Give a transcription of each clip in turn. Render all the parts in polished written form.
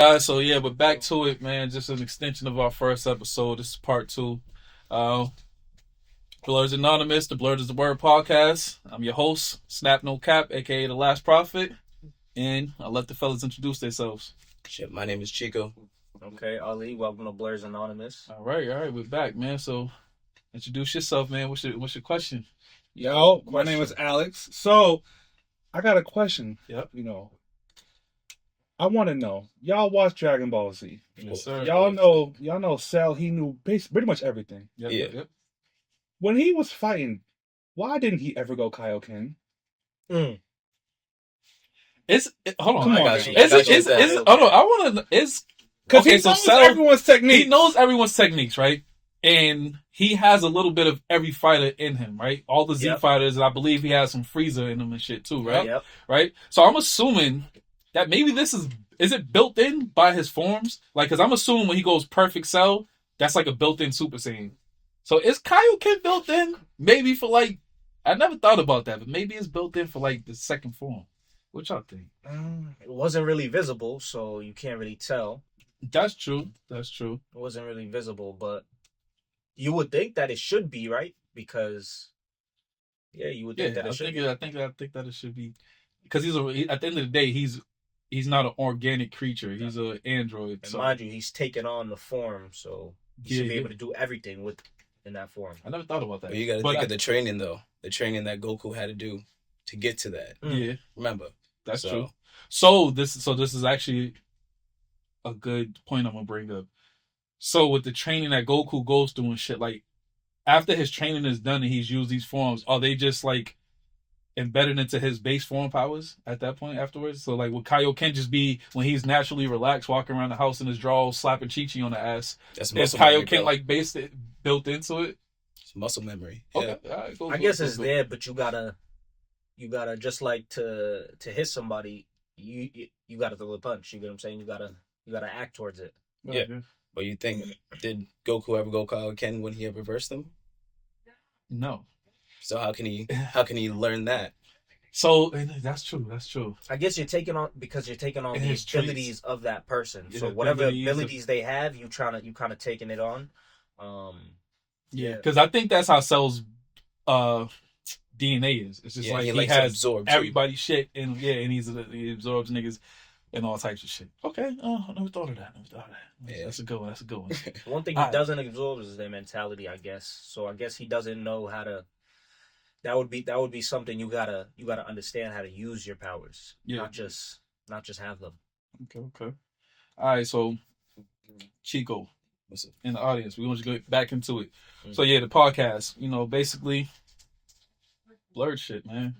Guys, so yeah, but back to it, man. Just an extension of our first episode. This is part two. Uh, Blerd Anonymous, the Blerd is the Word podcast. I'm your host, Snap No Cap, aka the Last Prophet, and I'll let the fellas introduce themselves. Shit, my name is Chico. Okay, Ali, welcome to Blerd Anonymous. All right, we're back, man. So introduce yourself, man. What's your question? Yo, my name is Alex. So, I got a question. Yep. I want to know. Y'all watch Dragon Ball Z? Yes, sir. Y'all know Cell. He knew pretty much everything. Yep. When he was fighting, why didn't he ever go Kaioken? Hold on. Come on, hold on. I want to. Because Okay, he so knows Cell- everyone's technique. He knows everyone's techniques, right? And he has a little bit of every fighter in him, right? All the Z Yep. fighters, and I believe he has some Frieza in him and shit too, right? Yep. Right? So I'm assuming that maybe this is it built in by his forms? Like, because I'm assuming when he goes Perfect Cell, that's like a built-in Super Saiyan. So is Kaioken built in? Maybe for like, I never thought about that, but maybe it's built in for like the second form. What y'all think? It wasn't really visible, so you can't really tell. That's true. It wasn't really visible, but you would think that it should be, right? Because, you would think that it should be. I think that it should be, because at the end of the day, he's not an organic creature. He's an android. And mind you, he's taken on the form, so he should be able to do everything in that form. I never thought about that. But you got to think of the training, though. The training that Goku had to do to get to that. Yeah, Remember, that's true. So this is actually a good point I'm gonna bring up. So with the training that Goku goes through and shit, like after his training is done and he's used these forms, are they just like embedded into his base form powers at that point afterwards? So like would Kaioken just be when he's naturally relaxed, walking around the house in his drawers, slapping Chi-Chi on the ass? that's Is muscle memory, Kaioken bro. like built into it? It's muscle memory. Okay. Yeah. All right, I guess it's there, but you gotta just like to hit somebody, you gotta throw the punch. You get what I'm saying? You gotta act towards it. Yeah. But you think, did Goku ever go Kaioken when he ever versed them? No. So how can he learn that? So that's true. I guess you're taking on the His abilities traits. of that person. Yeah, So whatever abilities abilities they have, you kind of taking it on. Yeah, because I think that's how Cell's DNA is. It's just Yeah, like he he likes to has absorb, too. everybody's shit, and he absorbs niggas and all types of shit. Okay, I never thought of that. Yeah. That's a good one. One thing he doesn't absorb is their mentality, I guess. So I guess he doesn't know how to. That would be something you gotta understand how to use your powers. Yeah. Not just have them. Okay. All right, so Chico, What's up? in the audience, we want to go back into it. Mm. So yeah, the podcast, basically blurred shit, man.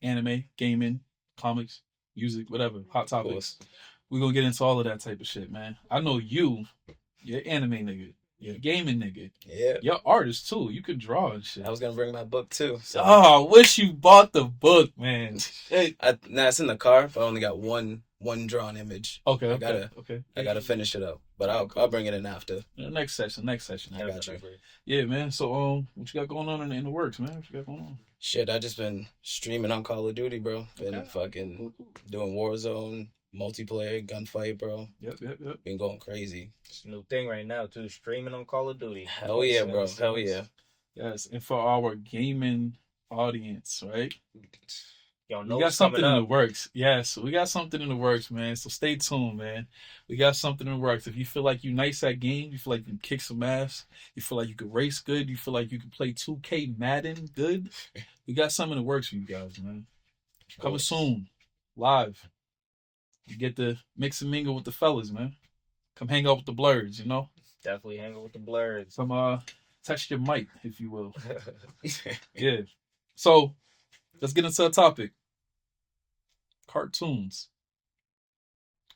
Anime, gaming, comics, music, whatever, hot topics. We're gonna get into all of that type of shit, man. I know you're anime nigga, you're a gaming nigga, Yeah. you're artist too. You could draw and shit. I was gonna bring my book too. So Oh, I wish you bought the book, man. Hey. it's in the car, but I only got one drawn image. Okay. I gotta finish it up, but I'll bring it in after. Next session. I got you. Yeah, man. So, what you got going on in the works, man? What you got going on? Shit, I just been streaming on Call of Duty, bro. Been fucking doing Warzone, multiplayer, gunfight, bro. Yep. Been going crazy. It's a new thing right now too. Streaming on Call of Duty. Hell yeah, bro. Hell yeah. Yes, and for our gaming audience, right? Y'all We know got what's something coming in the up. works. Yes, we got something in the works, man. So stay tuned, man. We got something in the works. If you feel like you nice at game, you feel like you can kick some ass, you feel like you can race good, you feel like you can play 2K Madden good, we got something in the works for you guys, man. Coming soon, live. You get to mix and mingle with the fellas, man. Come hang out with the Blerds, Definitely hanging with the Blerds. Come touch your mic, if you will. Yeah. So let's get into a topic. Cartoons.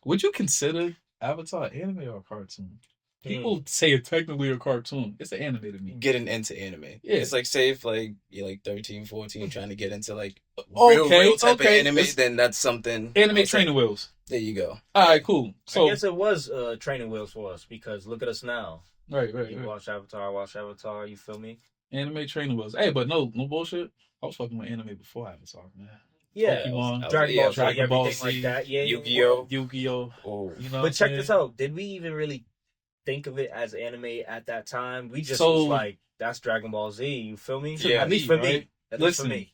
Would you consider Avatar anime or a cartoon? People say it's technically a cartoon. It's an anime to me. Getting into anime. Yeah. It's like, say if like you're like 13, 14, trying to get into like Okay, real type okay. of anime, then that's something. Anime training wheels. There you go. All right, cool. So I guess it was training wheels for us because look at us now. right. You watch Avatar. You feel me? Anime training wheels. Hey, but no bullshit. I was fucking with anime before Avatar, man. Yeah, Pokemon, Dragon yeah, Ball Z, Dragon Ball everything like Z, that. Yeah, Yu-Gi-Oh. Yu-Gi-Oh. Oh, You know, But check this out. Did we even really think of it as anime at that time? We just was like, that's Dragon Ball Z. You feel me? Yeah. At least for right? me. At least for Listen, me.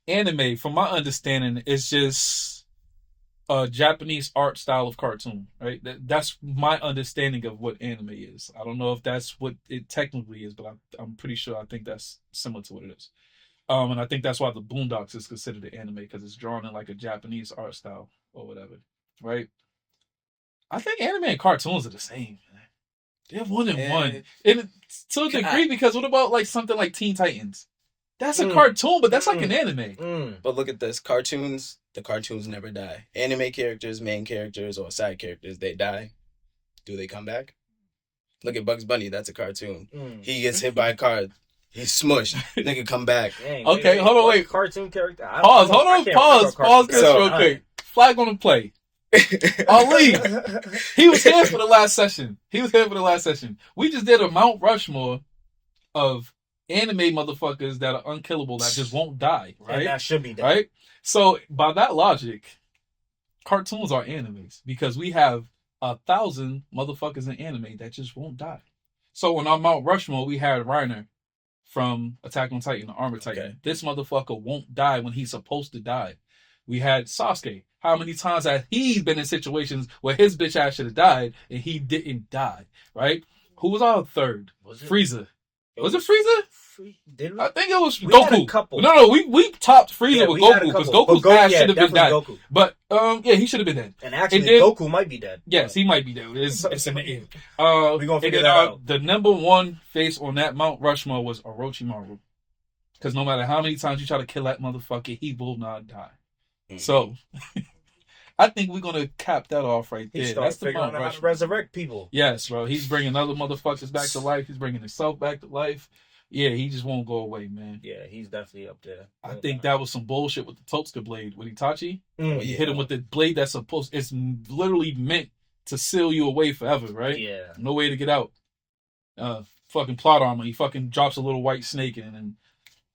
anime, from my understanding, is just a Japanese art style of cartoon, right? That's my understanding of what anime is. I don't know if that's what it technically is, but I'm pretty sure I think that's similar to what it is. And I think that's why the Boondocks is considered an anime because it's drawn in like a Japanese art style or whatever, right? I think anime and cartoons are the same. Man. They're one and one, and to a degree. Because what about like something like Teen Titans? That's a cartoon, but that's like an anime. But look at this. Cartoons, the cartoons never die. Anime characters, main characters, or side characters, they die. Do they come back? Look at Bugs Bunny. That's a cartoon. He gets hit by a car. He's smushed. Nigga come back. Dang, Okay, hold on, wait. Cartoon character. Pause. Hold on. Pause this real quick. Flag on the play. Ali, he was here for the last session. We just did a Mount Rushmore of anime motherfuckers that are unkillable that just won't die, right? And that should be done. Right? So by that logic, cartoons are animes because we have 1,000 motherfuckers in anime that just won't die. So on our Mount Rushmore, we had Reiner from Attack on Titan, the Armor Titan. Okay. This motherfucker won't die when he's supposed to die. We had Sasuke. How many times has he been in situations where his bitch ass should have died and he didn't die, right? Who was our third? Frieza. Was it Frieza? Did we? I think it was We Goku. had a couple. No, we topped Frieza with Goku because Goku's ass should have been dead. Goku. But yeah, he should have been dead. And actually, then, Goku might be dead. Yes, he might be dead. It's in the air. We're gonna figure that out. The number one face on that Mount Rushmore was Orochimaru. Because no matter how many times you try to kill that motherfucker, he will not die. Mm-hmm. So, I think we're gonna cap that off right there. That's the Mount Rushmore. How to resurrect people. Yes, bro. He's bringing other motherfuckers back to life. He's bringing himself back to life. Yeah, he just won't go away, man. Yeah, he's definitely up there. I think that was some bullshit with the Totsuka blade with Itachi. He hit him with the blade that's it's literally meant to seal you away forever, right? Yeah. No way to get out. Fucking plot armor. He fucking drops a little white snake in and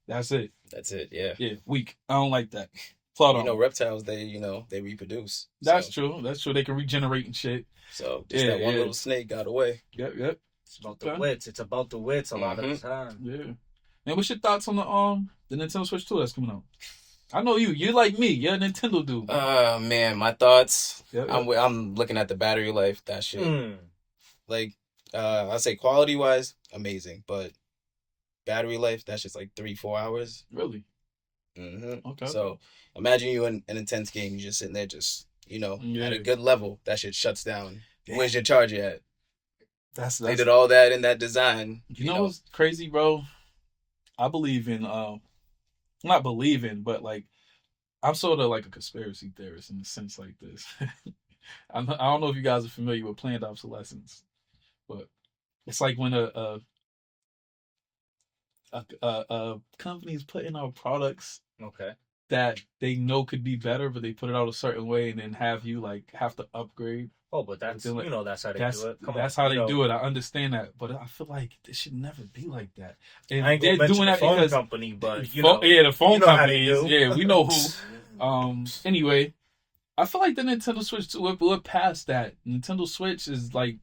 that's it. That's it, yeah. Yeah, weak. I don't like that. Plot armor. Reptiles, they reproduce. That's true. They can regenerate and shit. So just that one little snake got away. Yep. It's about the wits. It's about the wits a lot of the time. Yeah. Man, what's your thoughts on the Nintendo Switch 2 that's coming out? I know you're like me. You're a Nintendo dude. Man, my thoughts. Yep. I'm looking at the battery life. That shit. Like, I'd say quality wise, amazing, but battery life, that's just like 3-4 hours. Really? Mm-hmm. Okay. So imagine you in an intense game, you're just sitting there, just at a good level. That shit shuts down. Where's your charger at? They did all that in that design. You know what's crazy, bro? I believe in not believe in, but like I'm sort of like a conspiracy theorist in a sense like this. I don't know if you guys are familiar with planned obsolescence, but it's like when a company's putting out products that they know could be better, but they put it out a certain way and then have you like have to upgrade. Oh, but that's that's how they do it. That's how they do it. I understand that, but I feel like this should never be like that. And I ain't they're doing that the phone because company, but the phone companies. Yeah, we know who. Anyway, I feel like the Nintendo Switch 2 we're past that. Nintendo Switch is like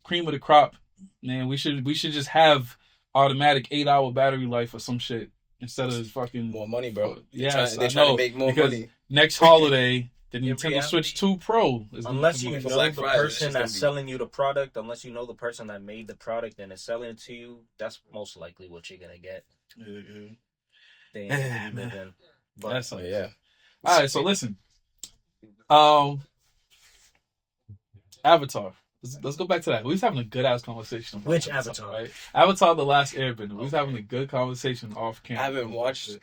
cream of the crop. Man, we should just have automatic 8-hour battery life or some shit instead of fucking more money, bro. Yeah, they're trying to make more money. Next holiday. The Nintendo Switch 2 Pro is unless you know Black the Friday, person that's selling you the product, unless you know the person that made the product and is selling it to you, that's most likely what you're gonna get. They ain't living. But that's yeah. All right, so listen. Avatar. Let's go back to that. We was having a good ass conversation. Which Avatar? Right? Avatar: The Last Airbender. We was having a good conversation off camera. I haven't watched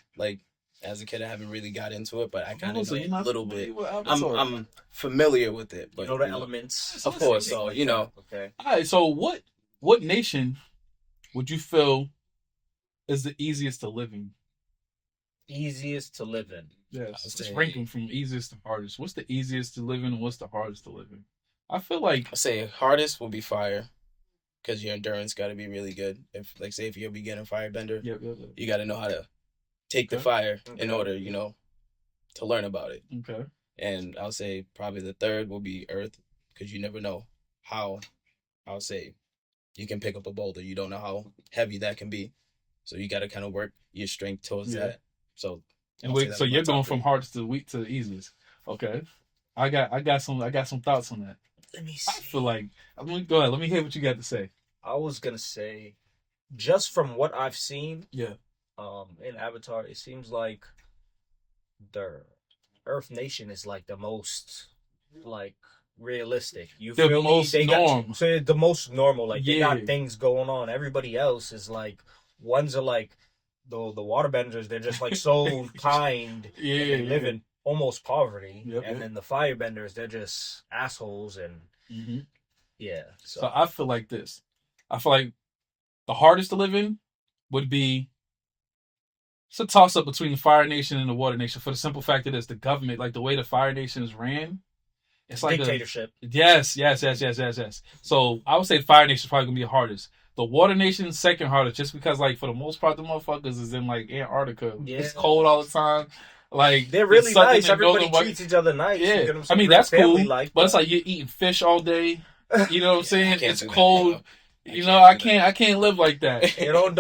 as a kid. I haven't really got into it, but I kind of know a little bit. I'm familiar with it, but you know the elements, of course. So Okay. All right. So what nation would you feel is the easiest to live in? Easiest to live in. Yes. Just rank them from easiest to hardest. What's the easiest to live in and what's the hardest to live in? I feel like I say hardest will be fire, because your endurance got to be really good. If if you're a beginner firebender, you got to know how to take the fire in order, to learn about it. Okay. And I'll say probably the third will be Earth, because you never know how, I'll say, you can pick up a boulder. You don't know how heavy that can be. So you got to kind of work your strength towards that. So, and wait, so you're going from hardest to weak to the easiest. Okay. I got some thoughts on that. Let me see. I feel like, go ahead. Let me hear what you got to say. I was gonna say, just from what I've seen, Yeah. In Avatar, it seems like the Earth Nation is like the most like realistic. You The feel most me? norm. So the most normal. Like they Yeah. got things going on. Everybody else is like, ones are like the waterbenders. They're just like so kind. Yeah. And they live in almost poverty. Yep, and then the firebenders, they're just assholes and yeah. So I feel like this. I feel like the hardest to live in would be, it's a toss up between the Fire Nation and the Water Nation, for the simple fact that it's the government, like the way the Fire Nation is ran. It's like dictatorship. Yes. So I would say the Fire Nation is probably gonna be the hardest. The Water Nation second hardest, just because like for the most part the motherfuckers is in like Antarctica. Yeah. It's cold all the time. Like They're really nice. Everybody northern treats each other nice. Yeah, You I mean that's cool. Like, but it's like you're eating fish all day. You know what I'm saying? It's do that, cold. I can't live like that. Hey, don't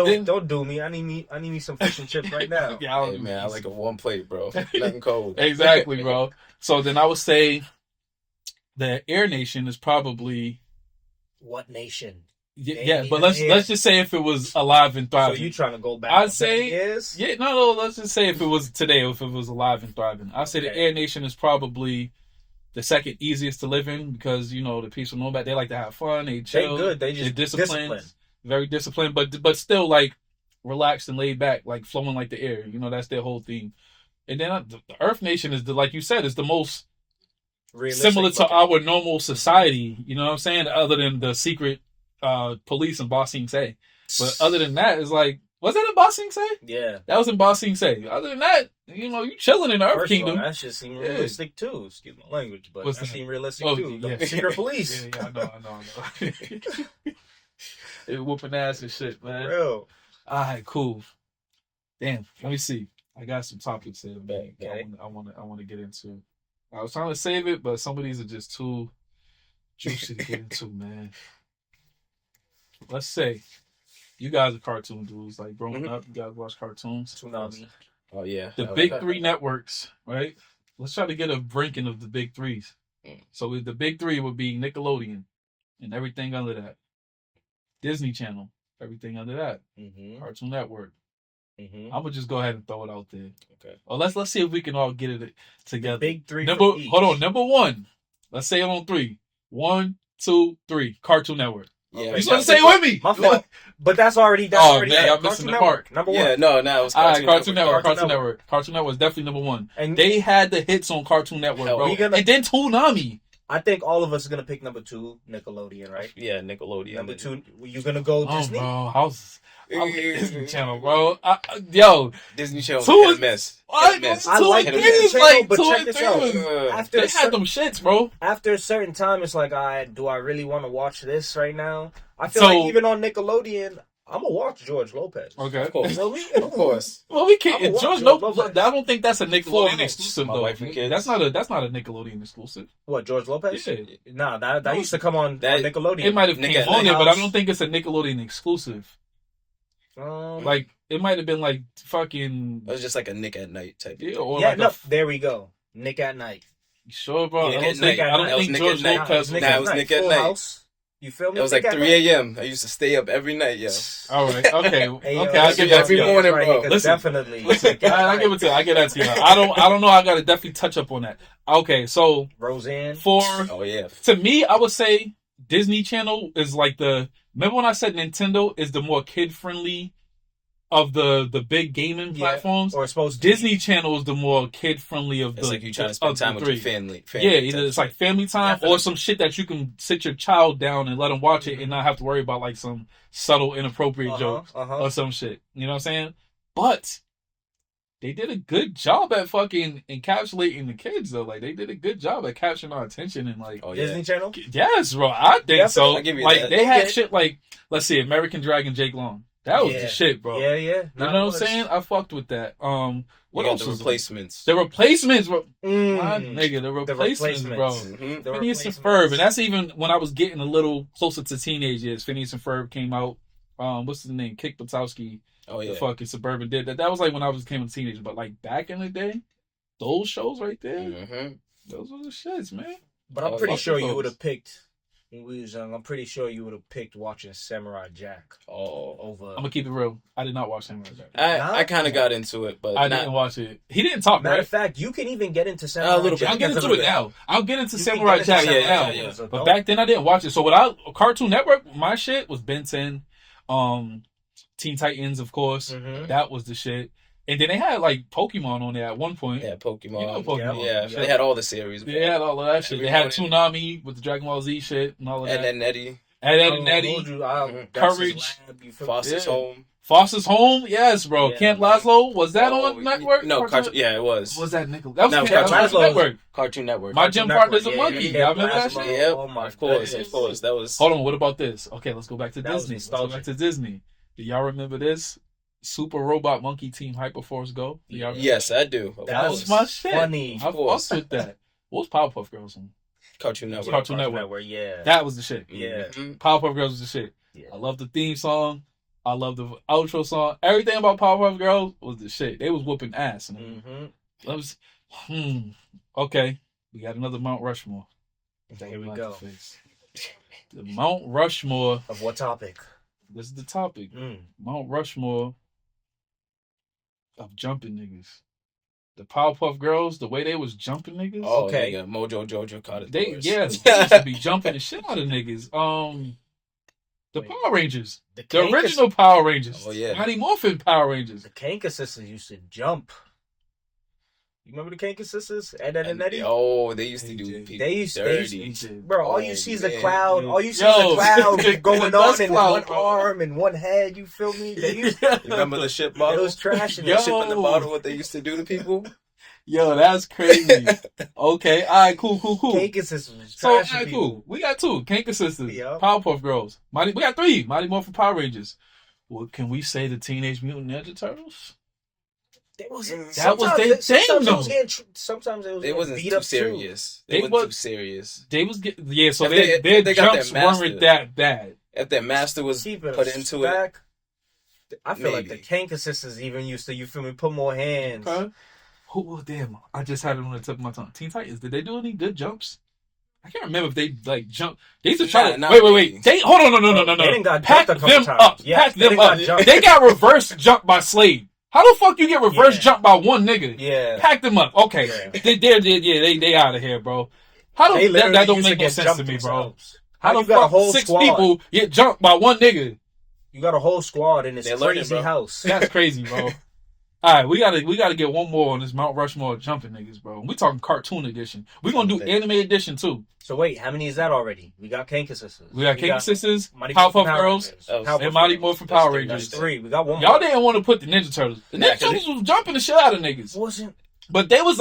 do me. I need me some fish and chips right now. Yeah, Hey, man, I like a warm plate, bro. Nothing cold. Exactly, bro. So then I would say the Air Nation is probably What nation? yeah. But let's just say if it was alive and So thriving. you trying to go back? I'd say years? yeah. No. Let's just say if it was today, if it was alive and thriving, I'd say the Okay. Air Nation is probably the second easiest to live in, because you know the peaceful nomad, they like to have fun, they chill, They good. They just they're disciplined, very disciplined, but still like relaxed and laid back, like flowing like the air. You know, that's their whole theme. And then the Earth Nation is like you said, is the most Realistic similar to our normal society. You know what I'm saying? Other than the secret police in Ba Sing Se. But other than that, it's like, was that in Ba Sing Se? Yeah. That was in Ba Sing Se. Other than that, you know, you chilling in the Earth First Kingdom. of all, that shit seem realistic too. Excuse my language, but What's that that? seem realistic Oh, too. yeah. The secret police. Yeah, I know. They whooping ass and shit, man. Real. Alright, cool. Damn, let me see. I got some topics here, man. Okay. I want to get into. I was trying to save it, but some of these are just too juicy to get into, man. Let's say you guys are cartoon dudes. Like growing up, you guys watch cartoons. Tsunami. Oh yeah. The big three networks, right? Let's try to get a ranking of the big threes. So the big three would be Nickelodeon and everything under that. Disney Channel, everything under that. Cartoon Network. I'm gonna just go ahead and throw it out there. Okay. Well, let's see if we can all get it together. Big three. Hold on. Number one. Let's say it on three. 1, 2, 3. Cartoon Network. Yeah. You supposed to say it with me. My fault. But that's already. Oh, man, y'all missing the Network, part. Number one. Yeah, no, it was All right, Cartoon Network. Network. Cartoon Network is definitely number one. And They had the hits on Cartoon Network, Hell, bro. we gonna- And then Toonami. I think all of us are gonna pick number 2, Nickelodeon, right? Yeah, Nickelodeon. Number 2, you're gonna go Oh, Disney. bro, I like Disney Channel, bro. Yo, Disney Channel Two hit is- and miss. I Hit and miss. I like Hit and Disney miss. Channel, like but 2 check and this 3 out. was- After They a had them shits, bro. After a certain time, it's like, do I really want to watch this right now? I feel So- like even on Nickelodeon, I'm gonna watch George Lopez. Okay. Of course. You know me? Of course. Well, we I'm can't. gonna watch George, George no, Lopez. I don't think that's a Nickelodeon Full exclusive, My though. wife and kids. That's not a Nickelodeon exclusive. What, George Lopez? Yeah. Nah, that used to come on That- Nickelodeon. It might have Nick came at on Night there, but I House. don't think it's a Nickelodeon exclusive. Like it might have been like fucking It was just like a Nick at Night type. yeah, or yeah, like no, a there we go. Nick at Night. sure, bro. Nick I at don't think, Night. I don't That was think Nick George at Night. Lopez. Nick Nah, at it was Night. Nick at Full Night. House. You feel me? It was Nick like at 3 Night. a.m. I used to stay up every night, yo. All right, okay, Hey, okay. yo, I that's get your that every to you. morning, right bro. here, 'cause Listen, definitely. Listen, I give it to you. I get that to you. I don't know. I gotta definitely touch up on that. Okay, so Roseanne. Oh yeah. to me, I would say Disney Channel is like the. Remember when I said Nintendo is the more kid friendly of the big gaming Yeah, platforms? or supposed to Disney Channel is the more kid friendly of It's the. like you trying to of spend the time with three. your family. Yeah, either type it's like family time or some shit that you can sit your child down and let them watch it and not have to worry about like some subtle inappropriate jokes or some shit. You know what I'm saying? But they did a good job at fucking encapsulating the kids though. Like they did a good job at capturing our attention and like Oh yeah. Disney Channel. yes, bro. I think Yeah, so. I give you Like that. they had Okay. shit like let's see, American Dragon Jake Long. That was the shit, bro. Yeah. You know what I'm saying? I fucked with that. What else the was replacements? The replacements, bro. My Mm. nigga, the replacements, bro. Mm-hmm. Phineas and Ferb, and that's even when I was getting a little closer to teenage years. Phineas and Ferb came out. What's his name? Kick Buttowski. Oh yeah. The fucking Suburban did that. That was like when I became a teenager. But like back in the day, those shows right there, Mm-hmm. those were the shits, man. But I'm pretty fuck sure with you those. would have picked when we was young. I'm pretty sure you would have picked watching Samurai Jack Oh. over. I'm gonna keep it real. I did not watch Samurai Jack. I kind of got into it, but I didn't watch it. He didn't talk, Matter right? of fact, you can even get into Samurai A little bit. Jack. I'll get as into a- it now. I'll get into You can Samurai get into Jack Samurai now. Jack, as an But adult. back then I didn't watch it. So Cartoon Network, my shit was Ben 10, Teen Titans, of course. Mhm. That was the shit. And then they had like Pokemon on there at one point. Yeah, Pokemon. You know Pokemon. Yeah, they had all the series. They had all of that shit. They had Toonami with the Dragon Ball Z shit and all of that. And then Eddie, And I then Eddie. told you, Mhm. Courage, Foster's Yeah. Home. Foster's Home, yes, bro. Yeah. Camp Laszlo, was that Oh, on network? No, Cartoon? yeah, it was. Was that Nickel? That was No, Camp Cartoon Laszlo Laszlo's- Network. Cartoon Network. My gym partner's a monkey. Yeah, Y'all remember that Laszlo. shit? Yep. Oh my Of course, goodness. of course. That was. Hold on, what about this? Okay, let's go back to That was Disney. Let's go nostalgic. back to Disney. Do y'all remember this? Super Robot Monkey Team Hyperforce Go? Do y'all remember Yes, I do. Of That That course. was my shit. funny. I fucked with that. What was Powerpuff Girls on? Cartoon Network. Cartoon Network. Yeah. That was the shit. Yeah. Mhm. Powerpuff Girls was the shit. Yeah. I love the theme song. I love the outro song. Everything about Powerpuff Girls was the shit. They was whooping ass. Mm-hmm. That was, Okay, we got another Mount Rushmore. Here we go. The Mount Rushmore. Of what topic? This is the topic. Mm. Mount Rushmore of jumping niggas. The Powerpuff Girls, the way they was jumping niggas. Oh, Okay. nigga, Mojo Jojo caught it. They used to be jumping the shit out of niggas. The Wait. Power Rangers, the Kankas- original Power Rangers. Oh, yeah. Mighty Morphin Power Rangers. The Kanka sisters used to jump. You remember the Kanka sisters? Ed, Ed, and Eddie? Oh, they used to do They people They used dirty. to, bro, all Oh, you see is a man. cloud. All you see Yo. is a cloud going on That's in cloud, one bro. arm and one head. You feel me? They used You remember the ship it bottle? was trash in Yo. The ship in the bottle, what they used to do to people? Yo, that's crazy. Okay, all right, cool. Kanka sisters was So, all trash. right, cool. We got two. Kanka Sisters. Yeah. Powerpuff Girls. We got three. Mighty Morphin Power Rangers. Well, can we say the Teenage Mutant Ninja Turtles? That was That was sometimes their it- sometimes thing, it though. was getting sometimes it was They getting wasn't beat too up serious. They They wasn't was- too serious. They was so If their they got jumps their master. weren't that bad. If their master too. was Keeping put us into it, back. I feel like the maybe. Kanka sisters even used to, you feel me, put more hands. Huh? Oh, damn. I just had it on the tip of my tongue. Teen Titans, did they do any good jumps? I can't remember if they like jump. They used to try to Nah, wait. maybe. They hold on, no. They done got Pack jumped a couple them times. up. Yeah, Pack they them done up. got jumped. They got reverse jumped by Slade. How the fuck you get reverse Yeah. jumped by one nigga? Yeah. Pack them up. Okay. Yeah. They out of here, bro. How They the literally that don't used to make no get sense to jumped me, bro? themselves. How How the you got a fuck whole six squad? people get jumped by one nigga? You got a whole squad in this They're learning, crazy bro. house. That's crazy, bro. All right, we gotta get one more on this Mount Rushmore jumping niggas, bro. We talking cartoon edition. We gonna do anime edition too. So wait, how many is that already? We got Kanka sisters. We got Kanka Sisters, Mighty Powerpuff Morphin Power Girls, Rangers. Oh, Powerpuff and Mighty Girls. Morphin That's Power three, Rangers. that's Three. We got one Y'all more. didn't want to put the Ninja Turtles. The Nah, Ninja 'cause Turtles was jumping the shit out of niggas. Wasn't But they was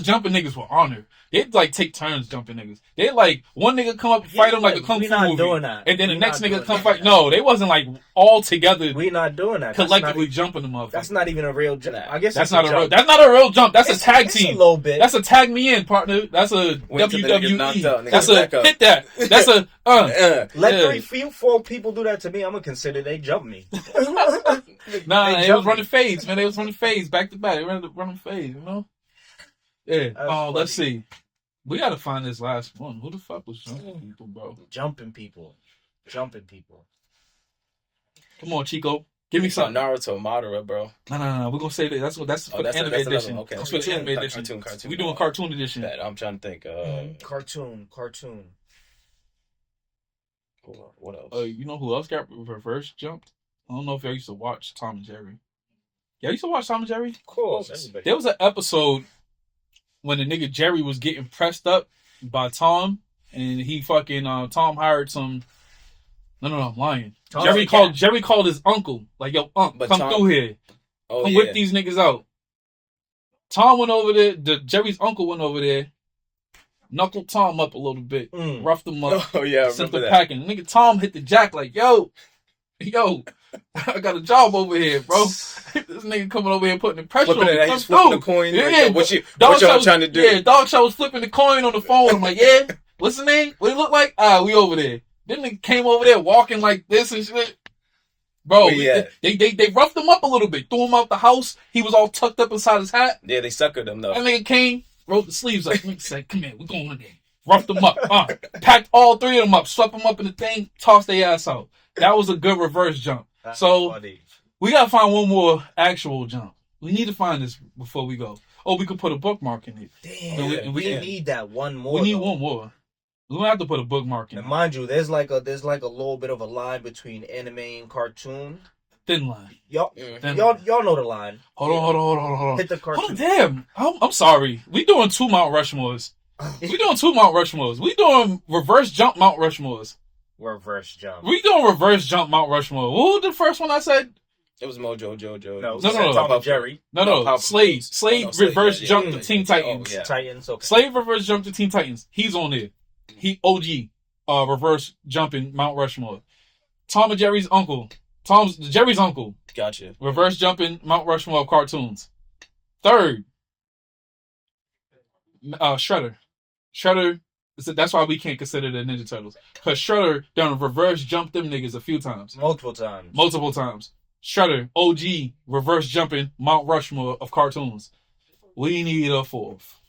jumping niggas with honor. They'd like take turns jumping niggas. They like one nigga come up and fight them like a kung we fu not movie, doing that. and then the We next not nigga doing come that. fight. No, they wasn't like all together We not doing that. collectively jumping them up. That's not even a real jump. Nah. I guess That's it's not a real. jump. That's not a real jump. That's a tag It's team. a little bit. That's a tag me in partner. That's a Wait till the nigga knocked out, WWE. nigga That's a back up. hit that. That's a Let yeah. 4 people do that to me. I'm gonna consider they jump me. Nah, They it jump was running fades, man. They was running fades back to back. They running fades, you know. Yeah. That's Let's funny. see. We gotta find this last one. Who the fuck was jumping people, bro? Jumping people. Come on, Chico. Give me something. Naruto, Madara, bro. No. We're gonna say that. That's for the that's anime another edition. one. Okay. That's for the anime edition. Cartoon. We doing cartoon edition. That I'm trying to think. Cartoon. What else? You know who else got reverse jumped? I don't know if y'all used to watch Tom and Jerry. Y'all used to watch Tom and Jerry? Of course. Everybody. There was an episode when the nigga Jerry was getting pressed up by Tom, and he fucking Tom hired some. No, I'm lying. Tom's Jerry a called cat. Jerry called his uncle, like, yo, uncle, But come Tom- through here. Oh Come yeah. whip these niggas out. Tom went over there. Jerry's uncle went over there, knuckled Tom up a little bit, Mm. roughed him up, Oh yeah, I sent remember the that. packing. Nigga Tom hit the jack like, yo, Yo, I got a job over here, bro. This nigga coming over here putting the pressure Flipping on me. it, he's flipping the coin. Yeah, Like, yo, what Dog y'all Show- trying to do? Yeah, Dog Show was flipping the coin on the phone. I'm like, yeah, what's the name? What it look like? We over there. Then nigga came over there walking like this and shit. Bro, they roughed him up a little bit. Threw him out the house. He was all tucked up inside his hat. Yeah, they suckered him though. That nigga came, rolled the sleeves up. Nigga said, come here, we're going in there. Roughed them up. Packed all three of them up, swept them up in the thing, tossed their ass out. That was a good reverse jump. That's So funny. we gotta find one more actual jump. We need to find this before we go. Oh, we could put a bookmark in it. Damn, And we we- need that one more. We need though. one more. We're gonna have to put a bookmark in And it. mind you, there's like a little bit of a line between anime and cartoon. Thin line. Y'all Thin y'all line. y'all know the line. Hold on. Hit the Hold on, cartoon. damn. I'm sorry. We doing 2 Mount Rushmores. We doing 2 Mount Rushmores. We doing reverse jump Mount Rushmores. Reverse jump. We doing reverse jump Mount Rushmore. What was the first one I said? It was Mojo Jojo. No. Tom and Jerry. No. Slade. Slade reverse jump to Teen Titans. Oh, yeah. Titans. Okay. Slade reverse jump to Teen Titans. He's on there. He OG. Reverse jumping Mount Rushmore. Tom and Jerry's uncle. Jerry's uncle. Gotcha. Reverse jumping Mount Rushmore of cartoons. Third. Shredder. Shredder. That's why we can't consider the Ninja Turtles. Because Shredder done reverse jumped them niggas a few times. Multiple times. Multiple times. Shredder, OG, reverse jumping Mount Rushmore of cartoons. We need a fourth.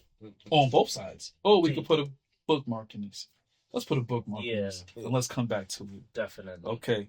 On both sides. Oh, we could put a bookmark in this. Let's put a bookmark in this. And let's come back to it. Definitely. Okay.